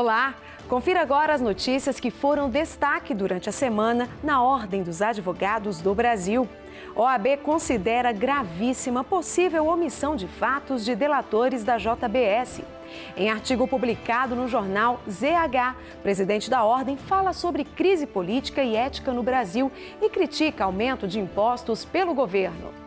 Olá! Confira agora as notícias que foram destaque durante a semana na Ordem dos Advogados do Brasil. OAB considera gravíssima possível omissão de fatos de delatores da JBS. Em artigo publicado no jornal ZH, o presidente da Ordem fala sobre crise política e ética no Brasil e critica aumento de impostos pelo governo.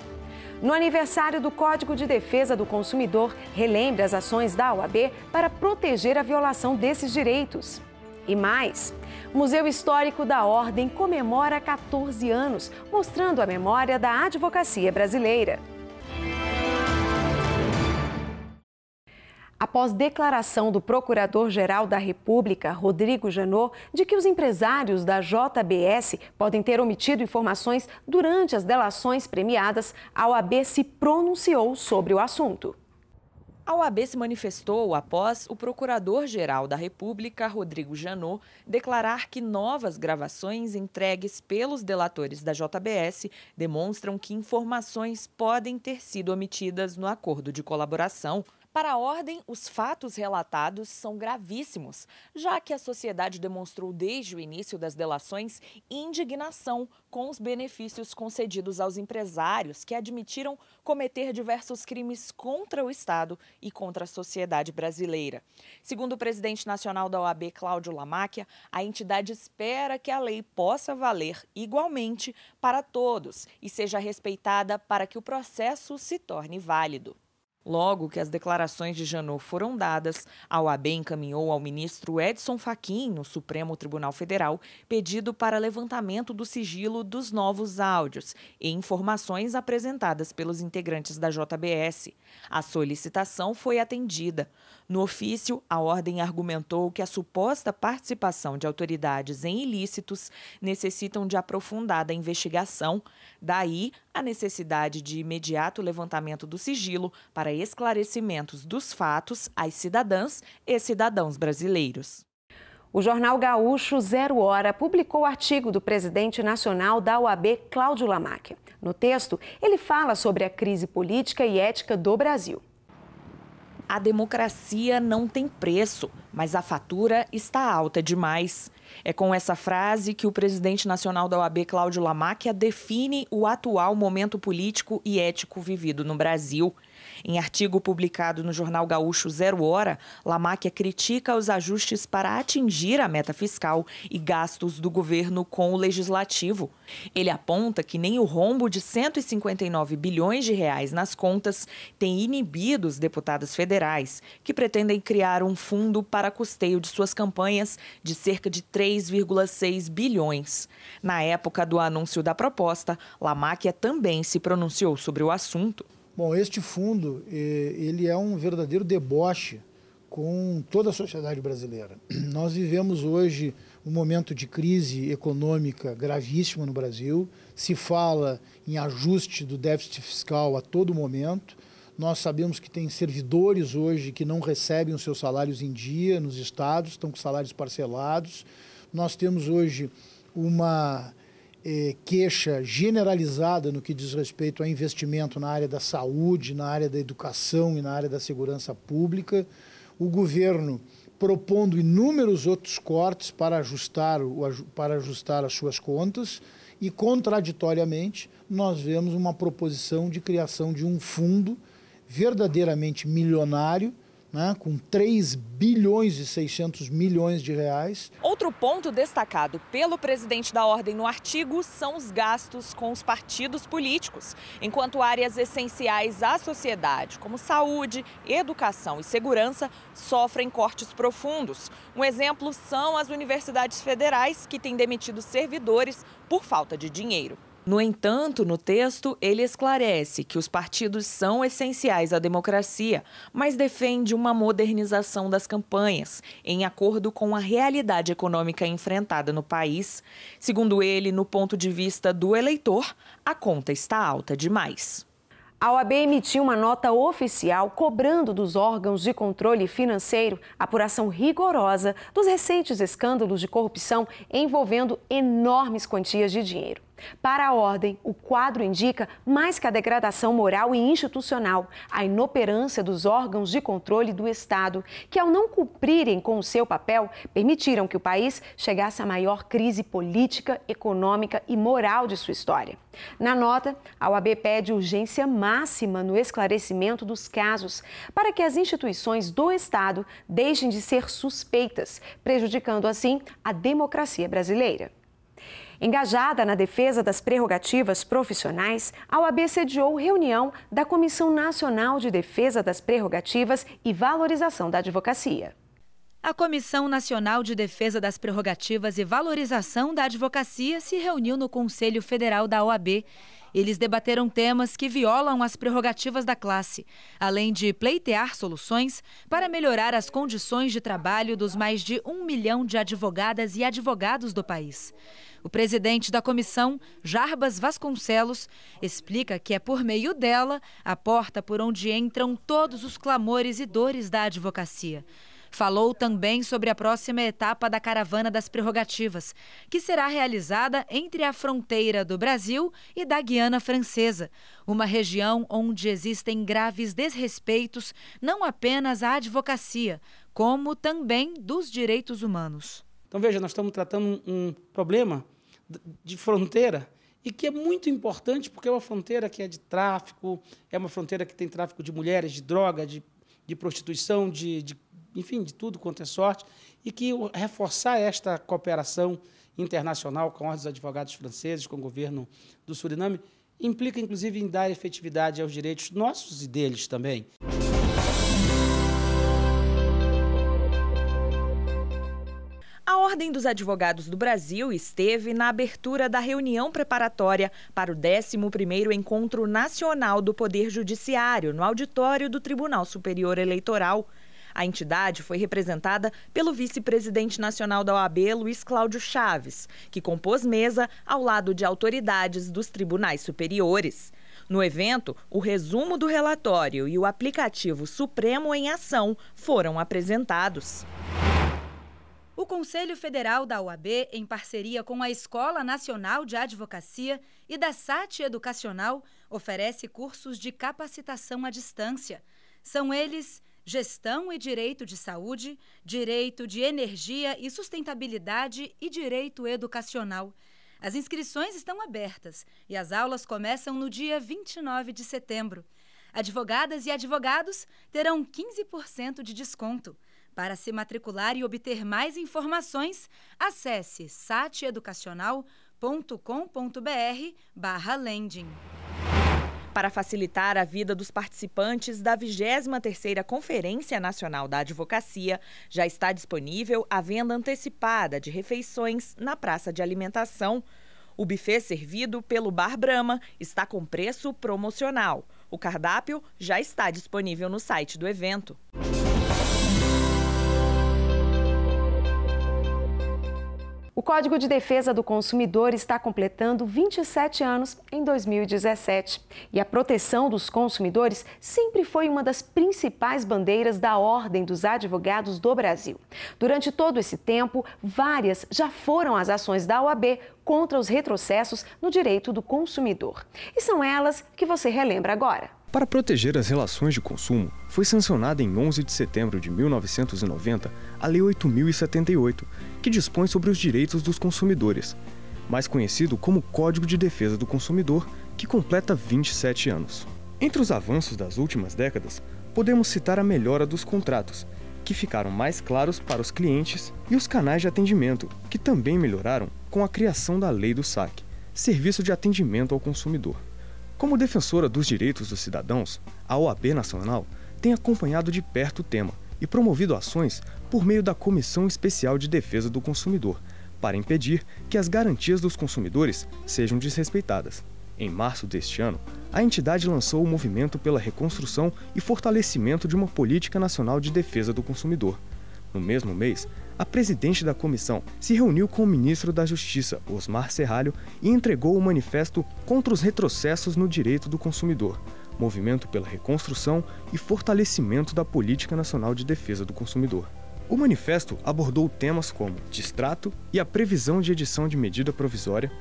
No aniversário do Código de Defesa do Consumidor, relembra as ações da OAB para proteger a violação desses direitos. E mais, o Museu Histórico da Ordem comemora 14 anos, mostrando a memória da advocacia brasileira. Após declaração do Procurador-Geral da República, Rodrigo Janot, de que os empresários da JBS podem ter omitido informações durante as delações premiadas, a OAB se pronunciou sobre o assunto. A OAB se manifestou após o Procurador-Geral da República, Rodrigo Janot, declarar que novas gravações entregues pelos delatores da JBS demonstram que informações podem ter sido omitidas no acordo de colaboração. Para a Ordem, os fatos relatados são gravíssimos, já que a sociedade demonstrou desde o início das delações indignação com os benefícios concedidos aos empresários que admitiram cometer diversos crimes contra o Estado e contra a sociedade brasileira. Segundo o presidente nacional da OAB, Cláudio Lamáquia, a entidade espera que a lei possa valer igualmente para todos e seja respeitada para que o processo se torne válido. Logo que as declarações de Janot foram dadas, a OAB encaminhou ao ministro Edson Fachin, no Supremo Tribunal Federal, pedido para levantamento do sigilo dos novos áudios e informações apresentadas pelos integrantes da JBS. A solicitação foi atendida. No ofício, a Ordem argumentou que a suposta participação de autoridades em ilícitos necessitam de aprofundada investigação. Daí, a necessidade de imediato levantamento do sigilo para esclarecimentos dos fatos às cidadãs e cidadãos brasileiros. O jornal Gaúcho Zero Hora publicou o artigo do presidente nacional da OAB, Cláudio Lamáquia. No texto, ele fala sobre a crise política e ética do Brasil. A democracia não tem preço, mas a fatura está alta demais. É com essa frase que o presidente nacional da OAB, Cláudio Lamáquia, define o atual momento político e ético vivido no Brasil. Em artigo publicado no jornal Gaúcho Zero Hora, Lamáquia critica os ajustes para atingir a meta fiscal e gastos do governo com o legislativo. Ele aponta que nem o rombo de 159 bilhões de reais nas contas tem inibido os deputados federais, que pretendem criar um fundo para custeio de suas campanhas de cerca de 3,6 bilhões. Na época do anúncio da proposta, Lamáquia também se pronunciou sobre o assunto. Bom, este fundo, ele é um verdadeiro deboche com toda a sociedade brasileira. Nós vivemos hoje um momento de crise econômica gravíssima no Brasil. Se fala em ajuste do déficit fiscal a todo momento. Nós sabemos que tem servidores hoje que não recebem os seus salários em dia nos estados, estão com salários parcelados. Nós temos hoje uma queixa generalizada no que diz respeito a investimento na área da saúde, na área da educação e na área da segurança pública. O governo propondo inúmeros outros cortes para ajustar as suas contas e, contraditoriamente, nós vemos uma proposição de criação de um fundo verdadeiramente milionário, com 3 bilhões e 600 milhões de reais. Outro ponto destacado pelo presidente da Ordem no artigo são os gastos com os partidos políticos, enquanto áreas essenciais à sociedade, como saúde, educação e segurança, sofrem cortes profundos. Um exemplo são as universidades federais, que têm demitido servidores por falta de dinheiro. No entanto, no texto, ele esclarece que os partidos são essenciais à democracia, mas defende uma modernização das campanhas, em acordo com a realidade econômica enfrentada no país. Segundo ele, no ponto de vista do eleitor, a conta está alta demais. A OAB emitiu uma nota oficial cobrando dos órgãos de controle financeiro apuração rigorosa dos recentes escândalos de corrupção envolvendo enormes quantias de dinheiro. Para a ordem, o quadro indica mais que a degradação moral e institucional, a inoperância dos órgãos de controle do Estado, que ao não cumprirem com o seu papel, permitiram que o país chegasse à maior crise política, econômica e moral de sua história. Na nota, a OAB pede urgência máxima no esclarecimento dos casos, para que as instituições do Estado deixem de ser suspeitas, prejudicando assim a democracia brasileira. Engajada na defesa das prerrogativas profissionais, a OAB sediou reunião da Comissão Nacional de Defesa das Prerrogativas e Valorização da Advocacia. A Comissão Nacional de Defesa das Prerrogativas e Valorização da Advocacia se reuniu no Conselho Federal da OAB. Eles debateram temas que violam as prerrogativas da classe, além de pleitear soluções para melhorar as condições de trabalho dos mais de 1 milhão de advogadas e advogados do país. O presidente da comissão, Jarbas Vasconcelos, explica que é por meio dela a porta por onde entram todos os clamores e dores da advocacia. Falou também sobre a próxima etapa da Caravana das Prerrogativas, que será realizada entre a fronteira do Brasil e da Guiana Francesa, uma região onde existem graves desrespeitos não apenas à advocacia, como também dos direitos humanos. Então, veja, nós estamos tratando um problema de fronteira e que é muito importante porque é uma fronteira que é de tráfico, é uma fronteira que tem tráfico de mulheres, de droga, de prostituição, enfim, de tudo quanto é sorte, e que reforçar esta cooperação internacional com a Ordem dos Advogados Franceses, com o governo do Suriname, implica, inclusive, em dar efetividade aos direitos nossos e deles também. A Ordem dos Advogados do Brasil esteve na abertura da reunião preparatória para o 11º Encontro Nacional do Poder Judiciário, no auditório do Tribunal Superior Eleitoral. A entidade foi representada pelo vice-presidente nacional da OAB, Luiz Cláudio Chaves, que compôs mesa ao lado de autoridades dos tribunais superiores. No evento, o resumo do relatório e o aplicativo Supremo em Ação foram apresentados. O Conselho Federal da OAB, em parceria com a Escola Nacional de Advocacia e da SAT Educacional, oferece cursos de capacitação à distância. São eles Gestão e Direito de Saúde, Direito de Energia e Sustentabilidade e Direito Educacional. As inscrições estão abertas e as aulas começam no dia 29 de setembro. Advogadas e advogados terão 15% de desconto. Para se matricular e obter mais informações, acesse sateducacional.com.br/lending. Para facilitar a vida dos participantes da 23ª Conferência Nacional da Advocacia, já está disponível a venda antecipada de refeições na praça de alimentação. O buffet servido pelo Bar Brahma está com preço promocional. O cardápio já está disponível no site do evento. O Código de Defesa do Consumidor está completando 27 anos em 2017. E a proteção dos consumidores sempre foi uma das principais bandeiras da Ordem dos Advogados do Brasil. Durante todo esse tempo, várias já foram as ações da OAB contra os retrocessos no direito do consumidor. E são elas que você relembra agora. Para proteger as relações de consumo, foi sancionada em 11 de setembro de 1990 a Lei 8.078, que dispõe sobre os direitos dos consumidores, mais conhecido como Código de Defesa do Consumidor, que completa 27 anos. Entre os avanços das últimas décadas, podemos citar a melhora dos contratos, que ficaram mais claros para os clientes, e os canais de atendimento, que também melhoraram com a criação da Lei do SAC, Serviço de Atendimento ao Consumidor. Como defensora dos direitos dos cidadãos, a OAB Nacional tem acompanhado de perto o tema e promovido ações por meio da Comissão Especial de Defesa do Consumidor, para impedir que as garantias dos consumidores sejam desrespeitadas. Em março deste ano, a entidade lançou o movimento pela reconstrução e fortalecimento de uma política nacional de defesa do consumidor. No mesmo mês, a presidente da comissão se reuniu com o ministro da Justiça, Osmar Serralho, e entregou o manifesto contra os retrocessos no direito do consumidor, movimento pela reconstrução e fortalecimento da Política Nacional de Defesa do Consumidor. O manifesto abordou temas como distrato e a previsão de edição de medida provisória,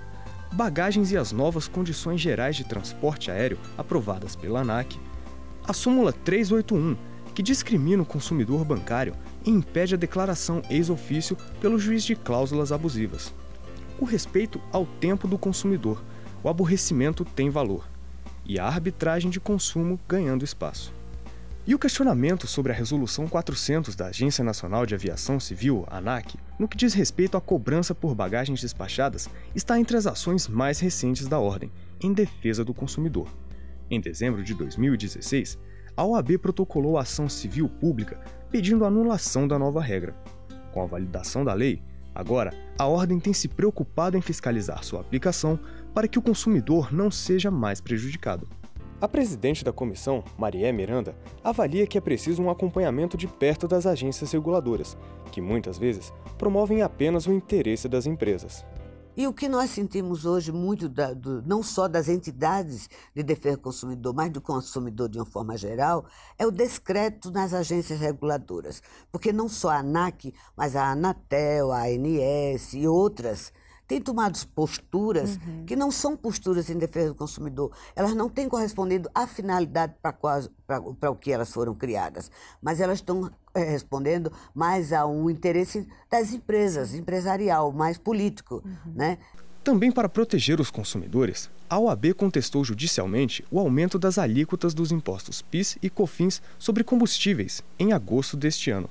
bagagens e as novas condições gerais de transporte aéreo aprovadas pela ANAC, a súmula 381, que discrimina o consumidor bancário e impede a declaração ex-ofício pelo juiz de cláusulas abusivas, o respeito ao tempo do consumidor, o aborrecimento tem valor, e a arbitragem de consumo ganhando espaço. E o questionamento sobre a Resolução 400 da Agência Nacional de Aviação Civil, ANAC, no que diz respeito à cobrança por bagagens despachadas, está entre as ações mais recentes da Ordem, em defesa do consumidor. Em dezembro de 2016, a OAB protocolou a ação civil pública pedindo a anulação da nova regra. Com a validação da lei, agora a Ordem tem se preocupado em fiscalizar sua aplicação para que o consumidor não seja mais prejudicado. A presidente da comissão, Marié Miranda, avalia que é preciso um acompanhamento de perto das agências reguladoras, que muitas vezes promovem apenas o interesse das empresas. E o que nós sentimos hoje muito, não só das entidades de defesa do consumidor, mas do consumidor de uma forma geral, é o descrédito nas agências reguladoras. Porque não só a ANAC, mas a Anatel, a ANS e outras têm tomado posturas que não são posturas em defesa do consumidor. Elas não têm correspondido à finalidade para o que elas foram criadas, mas elas estão respondendo mais a um interesse das empresas, empresarial, mais político, né? Também para proteger os consumidores, a OAB contestou judicialmente o aumento das alíquotas dos impostos PIS e COFINS sobre combustíveis em agosto deste ano.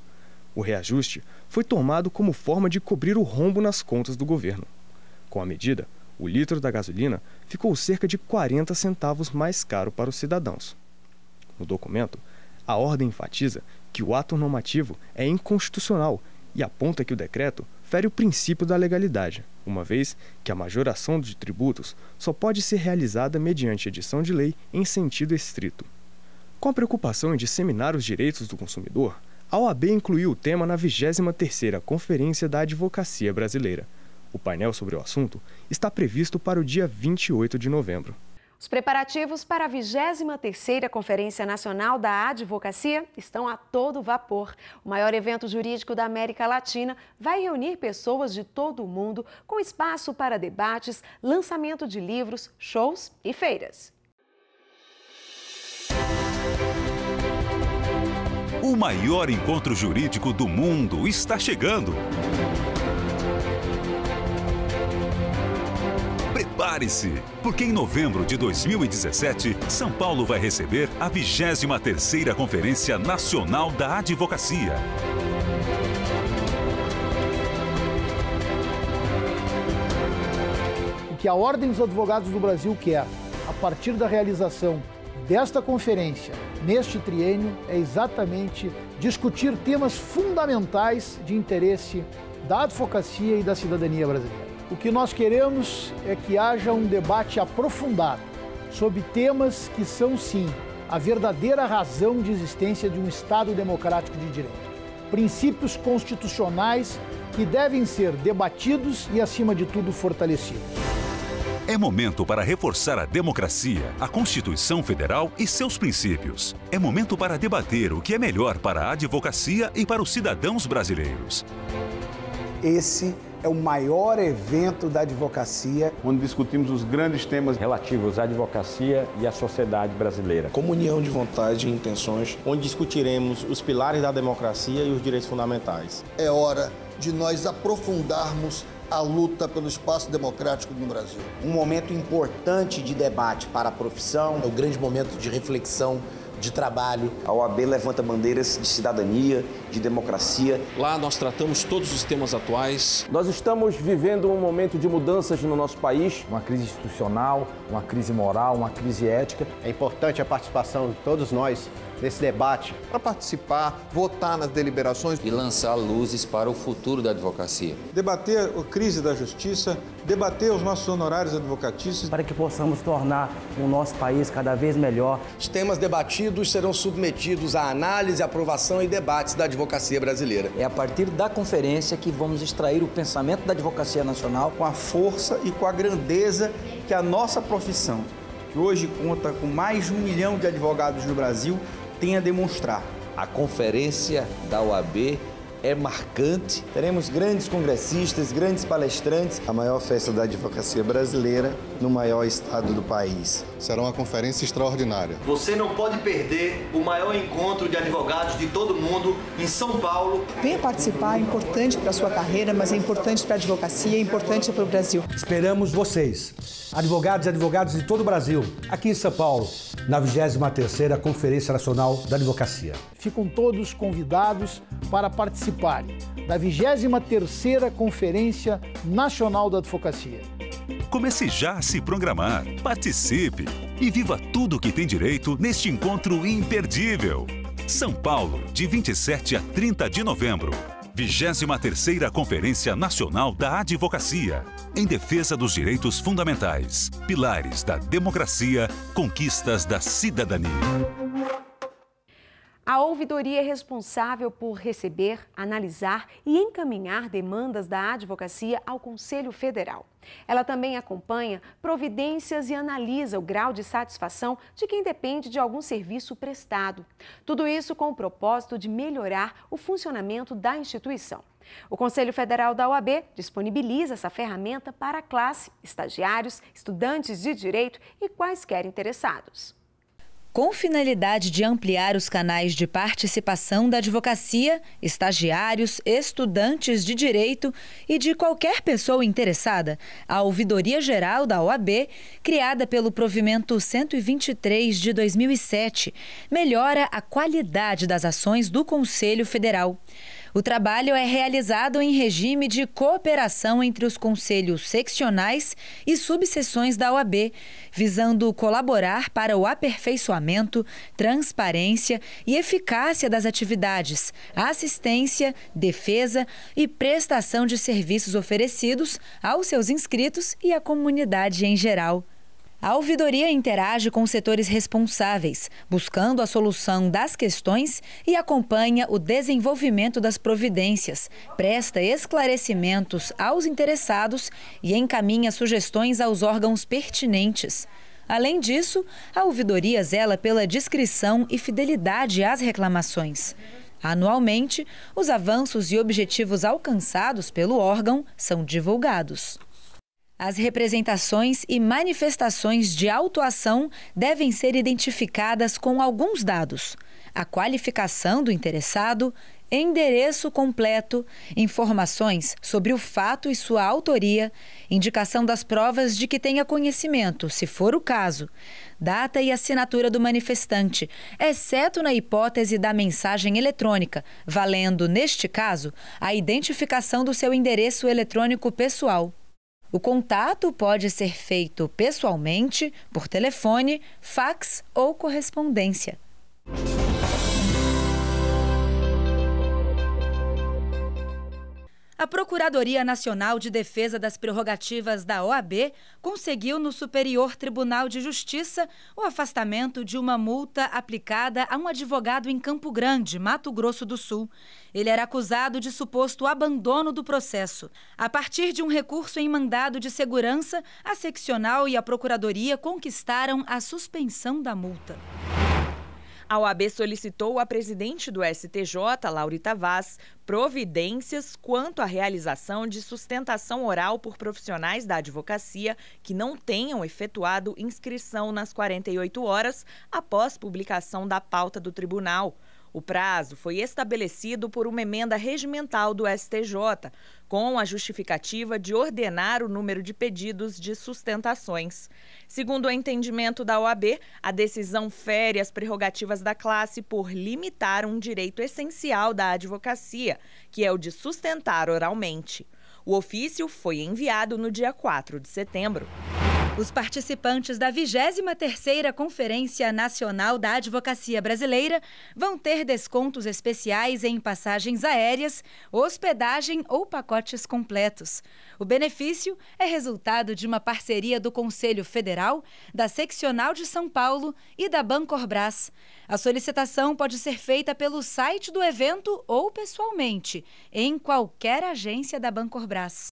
O reajuste foi tomado como forma de cobrir o rombo nas contas do governo. Com a medida, o litro da gasolina ficou cerca de 40 centavos mais caro para os cidadãos. No documento, a Ordem enfatiza que o ato normativo é inconstitucional e aponta que o decreto fere o princípio da legalidade, uma vez que a majoração de tributos só pode ser realizada mediante edição de lei em sentido estrito. Com a preocupação em disseminar os direitos do consumidor, a OAB incluiu o tema na 23ª Conferência da Advocacia Brasileira. O painel sobre o assunto está previsto para o dia 28 de novembro. Os preparativos para a 23ª Conferência Nacional da Advocacia estão a todo vapor. O maior evento jurídico da América Latina vai reunir pessoas de todo o mundo com espaço para debates, lançamento de livros, shows e feiras. O maior encontro jurídico do mundo está chegando. Prepare-se, porque em novembro de 2017, São Paulo vai receber a 23ª Conferência Nacional da Advocacia. O que a Ordem dos Advogados do Brasil quer, a partir da realização desta conferência, neste triênio, é exatamente discutir temas fundamentais de interesse da advocacia e da cidadania brasileira. O que nós queremos é que haja um debate aprofundado sobre temas que são, sim, a verdadeira razão de existência de um Estado democrático de direito. Princípios constitucionais que devem ser debatidos e, acima de tudo, fortalecidos. É momento para reforçar a democracia, a Constituição Federal e seus princípios. É momento para debater o que é melhor para a advocacia e para os cidadãos brasileiros. Esse é o maior evento da advocacia, onde discutimos os grandes temas relativos à advocacia e à sociedade brasileira. Comunhão de vontade e intenções, onde discutiremos os pilares da democracia e os direitos fundamentais. É hora de nós aprofundarmos a luta pelo espaço democrático no Brasil. Um momento importante de debate para a profissão. É um grande momento de reflexão, de trabalho. A OAB levanta bandeiras de cidadania, de democracia. Lá nós tratamos todos os temas atuais. Nós estamos vivendo um momento de mudanças no nosso país. Uma crise institucional, uma crise moral, uma crise ética. É importante a participação de todos nós nesse debate. Para participar, votar nas deliberações e lançar luzes para o futuro da advocacia. Debater a crise da justiça, debater os nossos honorários advocatícios. Para que possamos tornar o nosso país cada vez melhor. Os temas debatidos serão submetidos à análise, aprovação e debates da advocacia brasileira. É a partir da conferência que vamos extrair o pensamento da advocacia nacional. Com a força e com a grandeza que a nossa profissão, que hoje conta com mais de 1 milhão de advogados no Brasil, tem a demonstrar. A conferência da OAB é marcante. Teremos grandes congressistas, grandes palestrantes. A maior festa da advocacia brasileira no maior estado do país. Será uma conferência extraordinária. Você não pode perder o maior encontro de advogados de todo mundo em São Paulo. Venha participar, é importante para a sua carreira, mas é importante para a advocacia, é importante para o Brasil. Esperamos vocês, advogados e advogadas de todo o Brasil, aqui em São Paulo, na 23ª Conferência Nacional da Advocacia. Ficam todos convidados para participarem da 23ª Conferência Nacional da Advocacia. Comece já a se programar, participe e viva tudo o que tem direito neste encontro imperdível. São Paulo, de 27 a 30 de novembro. 23ª Conferência Nacional da Advocacia. Em defesa dos direitos fundamentais, pilares da democracia, conquistas da cidadania. A ouvidoria é responsável por receber, analisar e encaminhar demandas da advocacia ao Conselho Federal. Ela também acompanha providências e analisa o grau de satisfação de quem depende de algum serviço prestado. Tudo isso com o propósito de melhorar o funcionamento da instituição. O Conselho Federal da OAB disponibiliza essa ferramenta para a classe, estagiários, estudantes de direito e quaisquer interessados. Com finalidade de ampliar os canais de participação da advocacia, estagiários, estudantes de direito e de qualquer pessoa interessada, a Ouvidoria Geral da OAB, criada pelo Provimento 123 de 2007, melhora a qualidade das ações do Conselho Federal. O trabalho é realizado em regime de cooperação entre os conselhos seccionais e subseções da OAB, visando colaborar para o aperfeiçoamento, transparência e eficácia das atividades, assistência, defesa e prestação de serviços oferecidos aos seus inscritos e à comunidade em geral. A ouvidoria interage com os setores responsáveis, buscando a solução das questões e acompanha o desenvolvimento das providências, presta esclarecimentos aos interessados e encaminha sugestões aos órgãos pertinentes. Além disso, a ouvidoria zela pela discrição e fidelidade às reclamações. Anualmente, os avanços e objetivos alcançados pelo órgão são divulgados. As representações e manifestações de autuação devem ser identificadas com alguns dados: a qualificação do interessado, endereço completo, informações sobre o fato e sua autoria, indicação das provas de que tenha conhecimento, se for o caso, data e assinatura do manifestante, exceto na hipótese da mensagem eletrônica, valendo, neste caso, a identificação do seu endereço eletrônico pessoal. O contato pode ser feito pessoalmente, por telefone, fax ou correspondência. A Procuradoria Nacional de Defesa das Prerrogativas da OAB conseguiu no Superior Tribunal de Justiça o afastamento de uma multa aplicada a um advogado em Campo Grande, Mato Grosso do Sul. Ele era acusado de suposto abandono do processo. A partir de um recurso em mandado de segurança, a seccional e a Procuradoria conquistaram a suspensão da multa. A OAB solicitou à presidente do STJ, Laurita Vaz, providências quanto à realização de sustentação oral por profissionais da advocacia que não tenham efetuado inscrição nas 48 horas após publicação da pauta do tribunal. O prazo foi estabelecido por uma emenda regimental do STJ, com a justificativa de ordenar o número de pedidos de sustentações. Segundo o entendimento da OAB, a decisão fere as prerrogativas da classe por limitar um direito essencial da advocacia, que é o de sustentar oralmente. O ofício foi enviado no dia 4 de setembro. Os participantes da 23ª Conferência Nacional da Advocacia Brasileira vão ter descontos especiais em passagens aéreas, hospedagem ou pacotes completos. O benefício é resultado de uma parceria do Conselho Federal, da Seccional de São Paulo e da Bancorbras. A solicitação pode ser feita pelo site do evento ou pessoalmente, em qualquer agência da Bancorbras.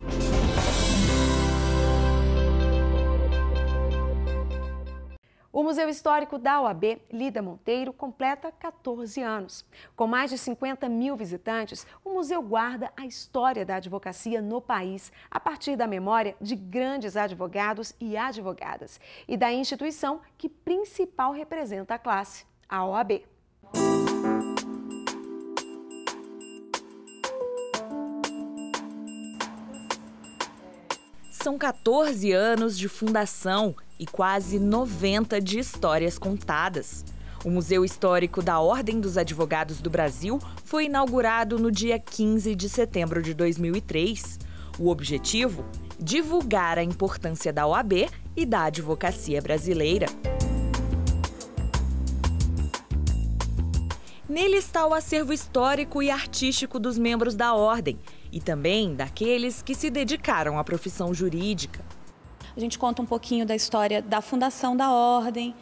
O Museu Histórico da OAB Lida Monteiro completa 14 anos. Com mais de 50 mil visitantes, o museu guarda a história da advocacia no país, a partir da memória de grandes advogados e advogadas e da instituição que principal representa a classe, a OAB. São 14 anos de fundação e quase 90 de histórias contadas. O Museu Histórico da Ordem dos Advogados do Brasil foi inaugurado no dia 15 de setembro de 2003. O objetivo? Divulgar a importância da OAB e da advocacia brasileira. Nele está o acervo histórico e artístico dos membros da Ordem e também daqueles que se dedicaram à profissão jurídica. A gente conta um pouquinho da história da fundação da Ordem,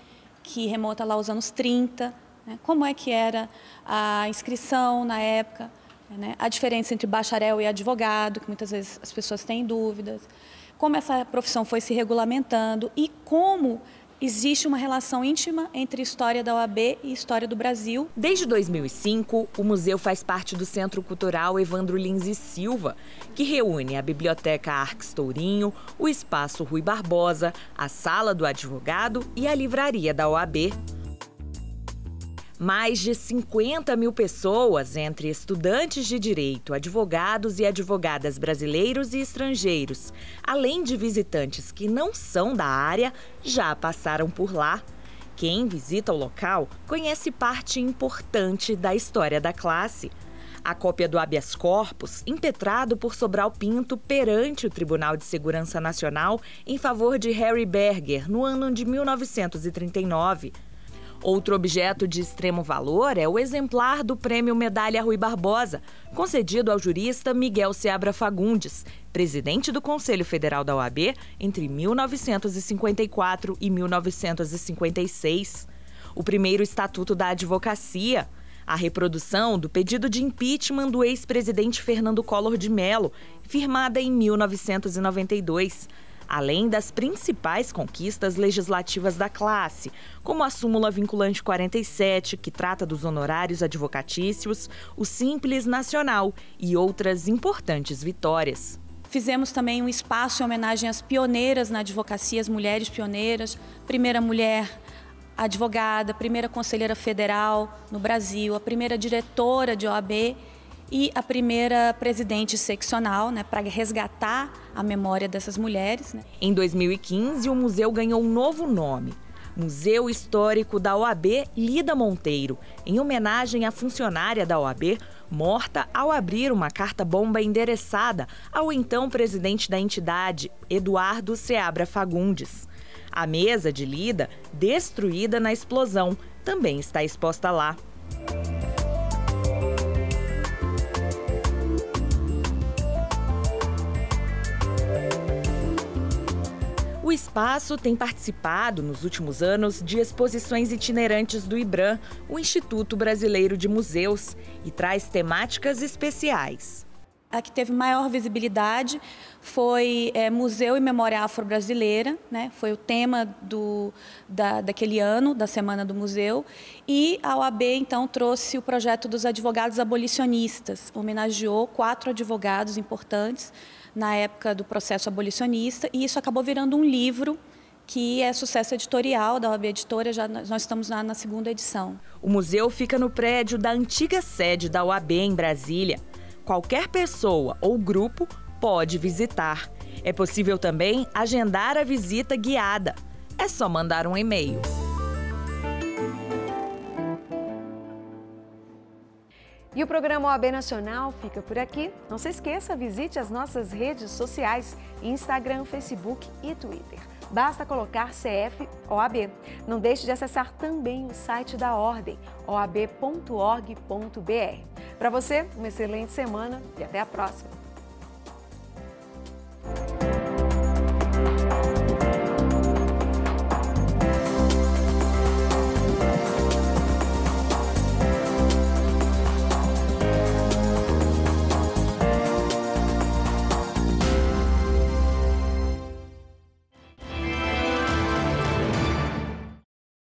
que remonta lá aos anos 30, né? Como é que era a inscrição na época, né? A diferença entre bacharel e advogado, que muitas vezes as pessoas têm dúvidas, como essa profissão foi se regulamentando e como existe uma relação íntima entre história da OAB e história do Brasil. Desde 2005, o museu faz parte do Centro Cultural Evandro Lins e Silva, que reúne a Biblioteca Arques Tourinho, o Espaço Rui Barbosa, a Sala do Advogado e a Livraria da OAB. Mais de 50 mil pessoas, entre estudantes de direito, advogados e advogadas brasileiros e estrangeiros, além de visitantes que não são da área, já passaram por lá. Quem visita o local conhece parte importante da história da classe. A cópia do habeas corpus, impetrado por Sobral Pinto perante o Tribunal de Segurança Nacional em favor de Harry Berger, no ano de 1939. Outro objeto de extremo valor é o exemplar do Prêmio Medalha Rui Barbosa, concedido ao jurista Miguel Seabra Fagundes, presidente do Conselho Federal da OAB entre 1954 e 1956. O primeiro Estatuto da Advocacia, a reprodução do pedido de impeachment do ex-presidente Fernando Collor de Mello, firmada em 1992. Além das principais conquistas legislativas da classe, como a súmula vinculante 47, que trata dos honorários advocatícios, o Simples Nacional e outras importantes vitórias. Fizemos também um espaço em homenagem às pioneiras na advocacia, as mulheres pioneiras, primeira mulher advogada, primeira conselheira federal no Brasil, a primeira diretora de OAB e a primeira presidente seccional, né, para resgatar a memória dessas mulheres. Né. Em 2015, o museu ganhou um novo nome, Museu Histórico da OAB Lida Monteiro, em homenagem à funcionária da OAB, morta ao abrir uma carta-bomba endereçada ao então presidente da entidade, Eduardo Seabra Fagundes. A mesa de Lida, destruída na explosão, também está exposta lá. O espaço tem participado, nos últimos anos, de exposições itinerantes do IBRAM, o Instituto Brasileiro de Museus, e traz temáticas especiais. A que teve maior visibilidade foi Museu e Memória Afro-Brasileira, né? Foi o tema daquele ano, da Semana do Museu. E a OAB, então, trouxe o projeto dos advogados abolicionistas, homenageou 4 advogados importantes na época do processo abolicionista, e isso acabou virando um livro que é sucesso editorial da OAB Editora, nós estamos na 2ª edição. O museu fica no prédio da antiga sede da OAB em Brasília. Qualquer pessoa ou grupo pode visitar. É possível também agendar a visita guiada. É só mandar um e-mail. E o programa OAB Nacional fica por aqui. Não se esqueça, visite as nossas redes sociais, Instagram, Facebook e Twitter. Basta colocar CF OAB. Não deixe de acessar também o site da Ordem, oab.org.br. Para você, uma excelente semana e até a próxima.